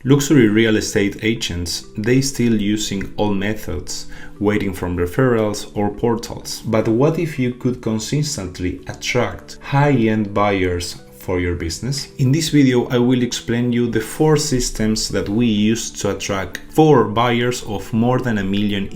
Luxury real estate agents, they still using old methods, waiting from referrals or portals. But what if you could consistently attract high-end buyers for your business? In this video, I will explain you the 4 systems that we use to attract 4 buyers of more than €1 million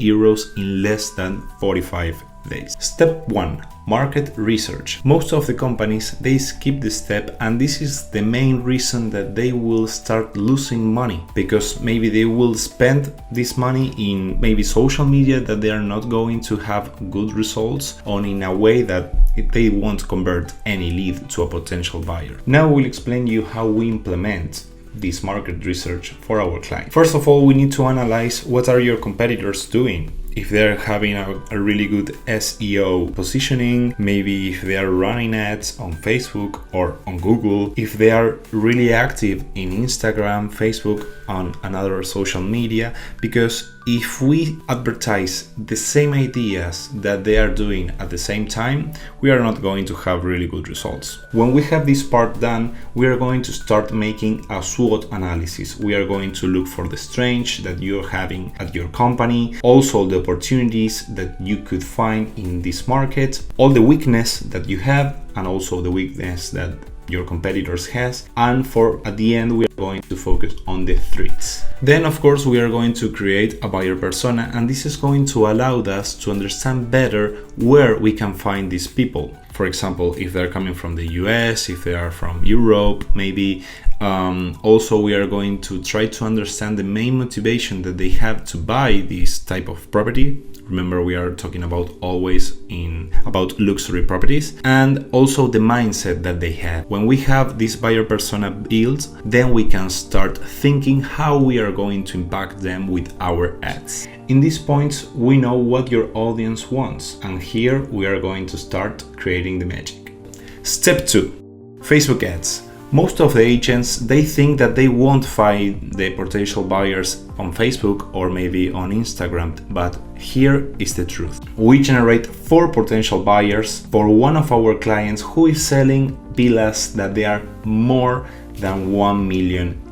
in less than 45 days. Step 1. Market research. Most of the companies, they skip this step, and this is the main reason that they will start losing money, because maybe they will spend this money in maybe social media that they are not going to have good results on, in a way that they won't convert any lead to a potential buyer. Now we'll explain you how we implement this market research for our client. First of all, we need to analyze what are your competitors doing. If they're having a really good SEO positioning, maybe if they are running ads on Facebook or on Google, if they are really active in Instagram, Facebook, on another social media, because if we advertise the same ideas that they are doing at the same time, we are not going to have really good results. When we have this part done, we are going to start making a SWOT analysis. We are going to look for the strengths that you're having at your company, also the opportunities that you could find in this market, all the weakness that you have, and also the weakness that your competitors has, and at the end we are going to focus on the threats. Then of course we are going to create a buyer persona, and this is going to allow us to understand better where we can find these people. For example, if they're coming from the US, if they are from Europe, maybe. Also, we are going to try to understand the main motivation that they have to buy this type of property. Remember, we are talking about about luxury properties, and also the mindset that they have. When we have this buyer persona built, then we can start thinking how we are going to impact them with our ads. In these points, we know what your audience wants, and here we are going to start creating the magic. Step 2. Facebook ads. Most of the agents, they think that they won't find the potential buyers on Facebook or maybe on Instagram, but here is the truth. We generate 4 potential buyers for one of our clients who is selling villas that they are more than €1 million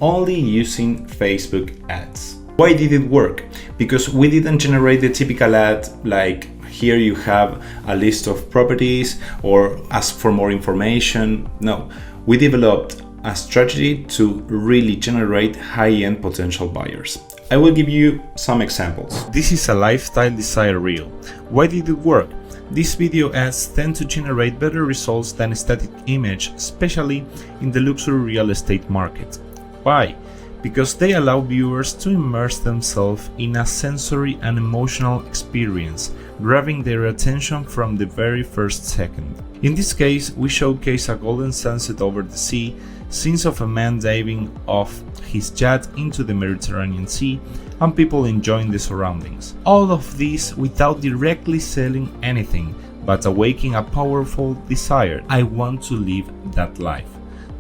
only using Facebook ads. Why did it work? Because we didn't generate the typical ad like, here you have a list of properties or ask for more information. No, we developed a strategy to really generate high-end potential buyers. I will give you some examples. This is a lifestyle desire reel. Why did it work? These video ads tend to generate better results than a static image, especially in the luxury real estate market. Why? Because they allow viewers to immerse themselves in a sensory and emotional experience, grabbing their attention from the very first second. In this case, we showcase a golden sunset over the sea, scenes of a man diving off his yacht into the Mediterranean Sea, and people enjoying the surroundings. All of this without directly selling anything, but awakening a powerful desire. I want to live that life.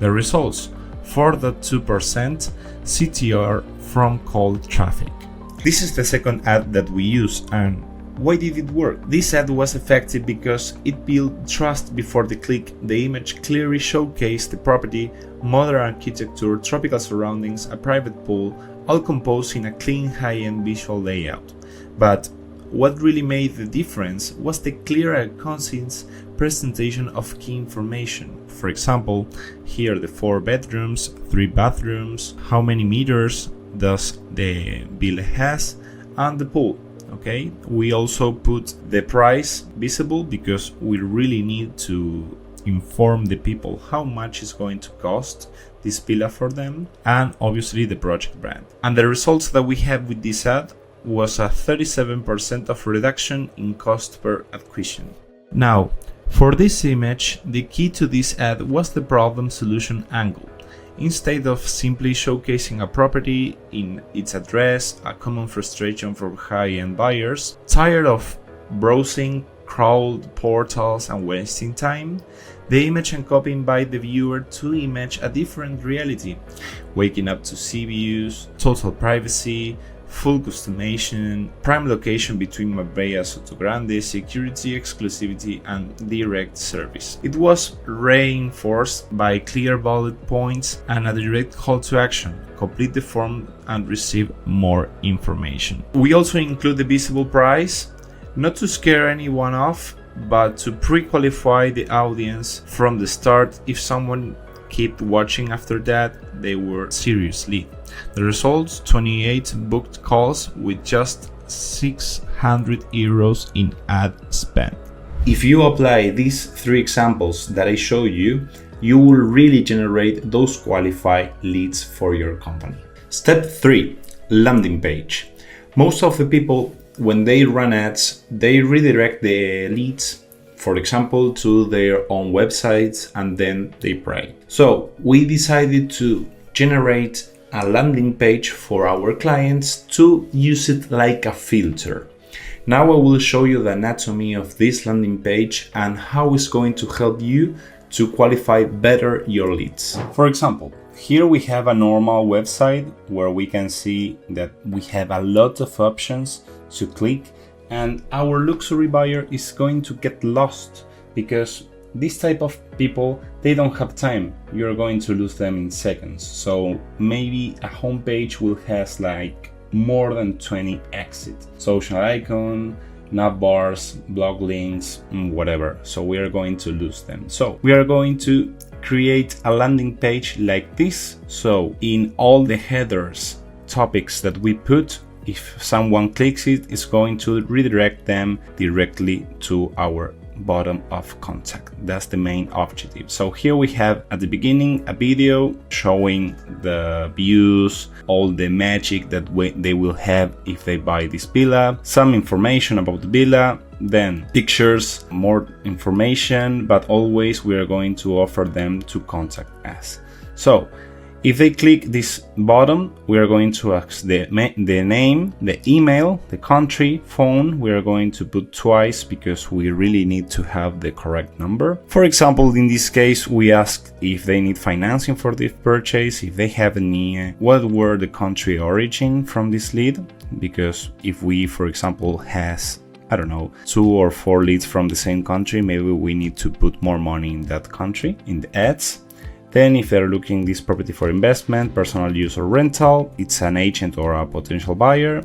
The results: 4.2% CTR from cold traffic. This is the second ad that we use, and why did it work? This ad was effective because it built trust before the click. The image clearly showcased the property, modern architecture, tropical surroundings, a private pool, all composed in a clean, high-end visual layout. But what really made the difference was the clear and concise presentation of key information. For example, here the 4 bedrooms, 3 bathrooms, how many meters does the villa has, and the pool. Okay, we also put the price visible because we really need to inform the people how much is going to cost this villa for them, and obviously the project brand. And the results that we have with this ad was a 37% of reduction in cost per acquisition. Now, for this image, the key to this ad was the problem solution angle. Instead of simply showcasing a property in its address, a common frustration for high-end buyers, tired of browsing crowd portals and wasting time, the image and copy invite the viewer to image a different reality, waking up to sea views, total privacy, full customization, prime location between Marbella, Soto Grande, security, exclusivity, and direct service. It was reinforced by clear bullet points and a direct call to action. Complete the form and receive more information. We also include the visible price, not to scare anyone off, but to pre-qualify the audience from the start. If someone kept watching after that, they were seriously. The results: 28 booked calls with just 600 euros in ad spend. If you apply these 3 examples that I show you, you will really generate those qualified leads for your company. Step 3, landing page. Most of the people, when they run ads, they redirect the leads, for example, to their own websites, and then they pray. So we decided to generate a landing page for our clients to use it like a filter. Now I will show you the anatomy of this landing page and how it's going to help you to qualify better your leads. For example, here we have a normal website where we can see that we have a lot of options to click, and our luxury buyer is going to get lost because this type of people, they don't have time. You're going to lose them in seconds. So maybe a homepage will have like more than 20 exits, social icon, nav bars, blog links, whatever. So we are going to lose them. So we are going to create a landing page like this. So in all the headers, topics that we put, if someone clicks it, it's going to redirect them directly to our bottom of contact. That's the main objective. So here we have at the beginning a video showing the views, all the magic that they will have if they buy this villa, some information about the villa, then pictures, more information, but always we are going to offer them to contact us. So if they click this button, we are going to ask the name, the email, the country, phone. We are going to put twice because we really need to have the correct number. For example, in this case, we ask if they need financing for this purchase, if they have any, what were the country origin from this lead. Because if we, for example, has, I don't know, 2 or 4 leads from the same country, maybe we need to put more money in that country, in the ads. Then if they're looking this property for investment, personal use or rental, it's an agent or a potential buyer,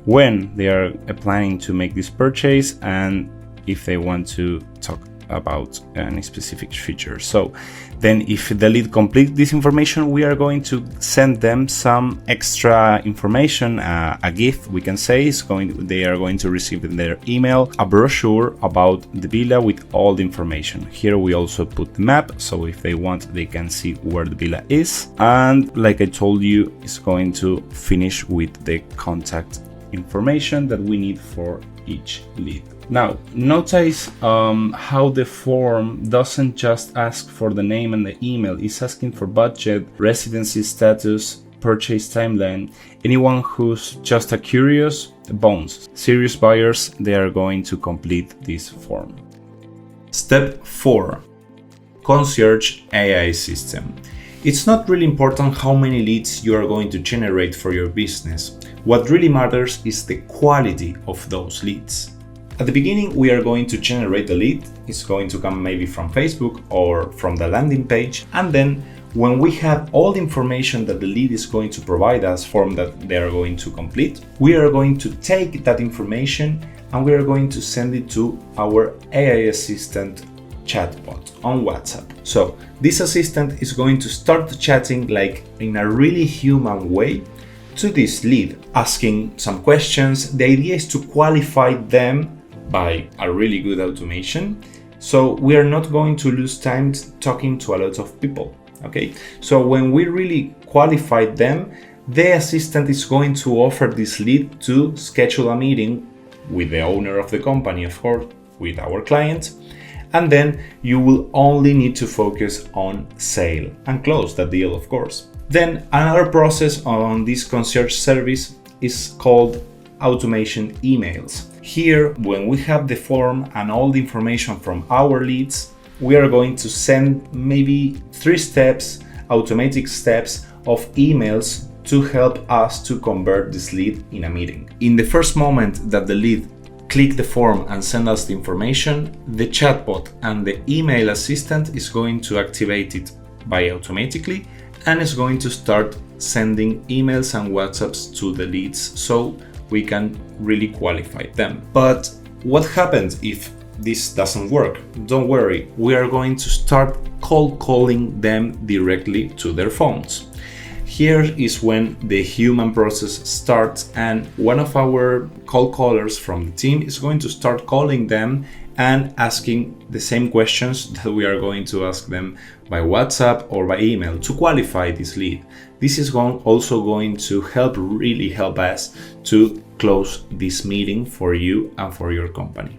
when they are planning to make this purchase, and if they want to talk about any specific feature. So then if the lead completes this information, we are going to send them some extra information, a gift, we can say. They are going to receive in their email a brochure about the villa with all the information. Here we also put the map, so if they want, they can see where the villa is. And like I told you, it's going to finish with the contact information that we need for each lead. Now, notice how the form doesn't just ask for the name and the email, it's asking for budget, residency status, purchase timeline. Anyone who's just a curious, bones. Serious buyers, they are going to complete this form. Step 4. Concierge AI system. It's not really important how many leads you are going to generate for your business. What really matters is the quality of those leads. At the beginning, we are going to generate the lead. It's going to come maybe from Facebook or from the landing page. And then when we have all the information that the lead is going to provide us, form that they are going to complete, we are going to take that information and we are going to send it to our AI assistant chatbot on WhatsApp. So this assistant is going to start chatting like in a really human way to this lead, asking some questions. The idea is to qualify them by a really good automation, so we are not going to lose time talking to a lot of people. Okay, so when we really qualify them, the assistant is going to offer this lead to schedule a meeting with the owner of the company, of course, with our client, and then you will only need to focus on sale and close that deal, of course. Then another process on this concierge service is called automation emails. Here, when we have the form and all the information from our leads, we are going to send maybe 3 steps, automatic steps of emails to help us to convert this lead in a meeting. In the first moment that the lead click the form and send us the information, the chatbot and the email assistant is going to activate it by automatically and is going to start sending emails and WhatsApps to the leads so we can really qualify them. But what happens if this doesn't work? Don't worry, we are going to start cold calling them directly to their phones. Here is when the human process starts, and one of our cold callers from the team is going to start calling them and asking the same questions that we are going to ask them by WhatsApp or by email to qualify this lead. This is also going to really help us to close this meeting for you and for your company.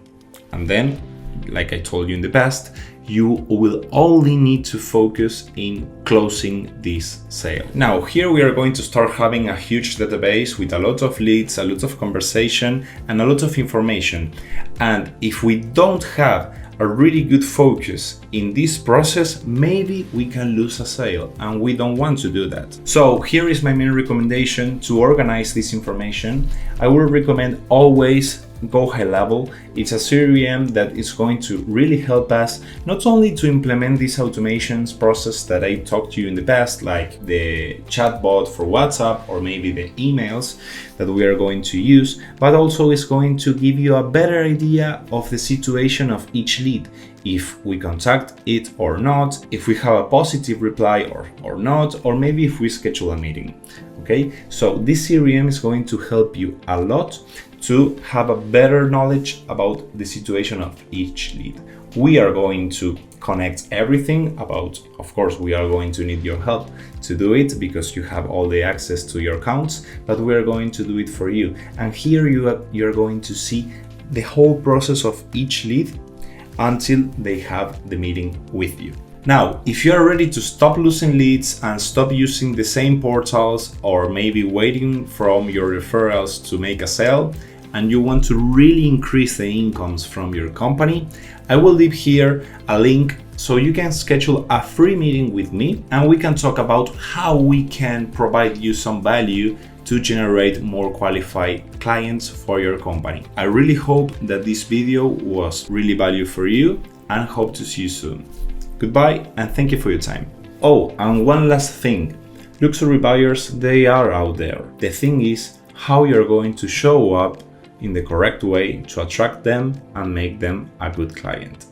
And then, like I told you in the past, you will only need to focus in closing this sale. Now, here we are going to start having a huge database with a lot of leads, a lot of conversation, and a lot of information. And if we don't have a really good focus in this process, maybe we can lose a sale, and we don't want to do that. So here is my main recommendation to organize this information. I will recommend always go high level. It's a CRM that is going to really help us not only to implement these automations process that I talked to you in the past, like the chatbot for WhatsApp or maybe the emails that we are going to use, but also is going to give you a better idea of the situation of each lead, if we contact it or not, if we have a positive reply or not, or maybe if we schedule a meeting. Okay, so this CRM is going to help you a lot to have a better knowledge about the situation of each lead. We are going to connect everything about, of course, we are going to need your help to do it because you have all the access to your accounts, but we are going to do it for you. And here you're going to see the whole process of each lead until they have the meeting with you. Now, if you are ready to stop losing leads and stop using the same portals or maybe waiting from your referrals to make a sale, and you want to really increase the incomes from your company, I will leave here a link so you can schedule a free meeting with me and we can talk about how we can provide you some value to generate more qualified clients for your company. I really hope that this video was really valuable for you and hope to see you soon. Goodbye and thank you for your time. Oh, and one last thing. Luxury buyers, they are out there. The thing is how you're going to show up in the correct way to attract them and make them a good client.